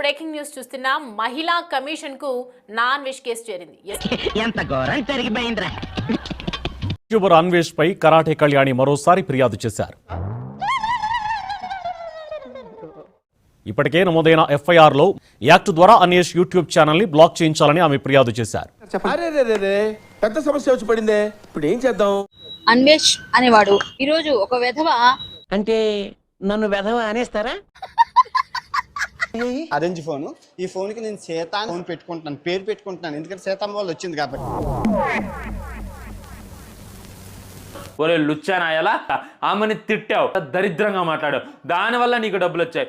Breaking news చూస్తున్న మహిళా commission కు నాన్ వెజ్ కేసు చేరింది. ఎంత ఘోరం జరిగిపోయిందిరా. యూట్యూబర్ అన్వేష్ పై కరాటే కళ్యాణి మరోసారి ఫిర్యాదు చేశారు. ఇప్పటికే నమోదైన ఎఫ్ఐఆర్ లో యాక్ట్ ద్వారా అన్వేష్ యూట్యూబ్ ఛానల్ ని బ్లాక్ చేయించాలని ఆమె ఫిర్యాదు చేశారు. పెద్ద సమస్య వచ్చి పడిందే, ఇప్పుడు ఏం చేద్దాం? అన్వేష్ అనేవాడు ఈరోజు ఒక విధవ అంటే నన్ను వెధవ అనేస్తారా? Arrange phone. ఈ ఫోన్ కి నేను సీత ఫోన్ పెట్టుకుంటున్నాను, పేరు పెట్టుకుంటున్నాను, ఎందుకంటే సీతమ్మ వాళ్ళు వచ్చింది కాబట్టి. ఒరే లుచ్చానాయలా ఆమెని తిట్టావు, దరిద్రంగా మాట్లాడావు, దానివల్ల నీకు డబ్బులు వచ్చాయి.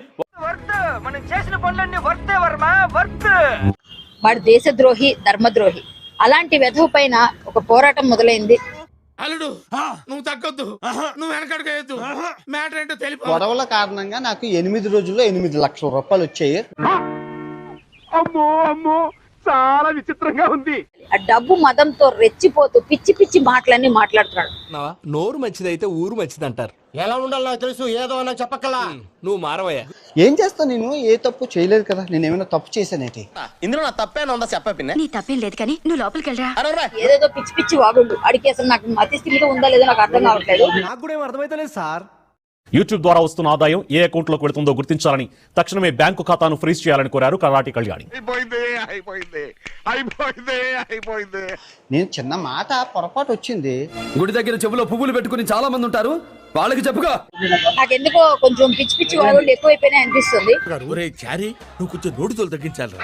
వాడు దేశద్రోహి, ధర్మద్రోహి. అలాంటి వెధవ పైన ఒక పోరాటం మొదలైంది. అల్లుడు నువ్వు తగ్గొద్దు, నువ్వు వెనకడుగేయద్దు, మ్యాటర్ ఏంటో తెలిపి. గొడవల కారణంగా నాకు 8 రోజుల్లో 8 లక్షల రూపాయలు వచ్చాయి. అమ్మో అమ్మో, చాలా విచిత్రంగా ఉంది. ఆ డబ్బు మదంతో రెచ్చిపోతూ పిచ్చి పిచ్చి మాటలన్నీ మాట్లాడుతున్నాడు. నోరు మంచిదైతే ఊరు మంచిది అంటారు. ఎలా ఉండాలో నాకు తెలుసు, ఏదో నాకు చెప్పక్కలా. నువ్వు మారవయ్యా. ఏం చేస్తాను, నేను ఏ తప్పు చేయలేదు కదా. నేను ఏమైనా తప్పు చేశానేంటి? ఇందులో నా తప్పేనా ఉందా చెప్పిన? నీ తప్పేం లేదు కానీ నువ్వు లోపలికి వెళ్ళరా. ఏదేదో పిచ్చి పిచ్చి వాగుళ్ళు. అడిగి అసలు నాకు మతి స్థితిగా ఉందా లేదో నాకు అర్థం కావట్లేదు. నాకు కూడా ఏం అర్థమైతలేదు సార్. యూట్యూబ్ ద్వారా వస్తున్న ఆదాయం ఏ అకౌంట్ లోకి వెళుతుందో గుర్తించాలని తక్షణమే బ్యాంకు ఖాతాను ఫ్రీజ్ చేయాలని కోరారు కరాటే కళ్యాణి. నేను చిన్న మాట పొరపాటు వచ్చింది. గుడి దగ్గర చెవులో పువ్వులు పెట్టుకుని చాలా మంది ఉంటారు, వాళ్ళకి చెప్పుగా. నాకెందుకో కొంచెం పిచ్చి పిచ్చి వాగుళ్ళు ఎక్కువైపోయినాయి అనిపిస్తుంది. నువ్వు కొంచెం నోటితో తగ్గించాలి.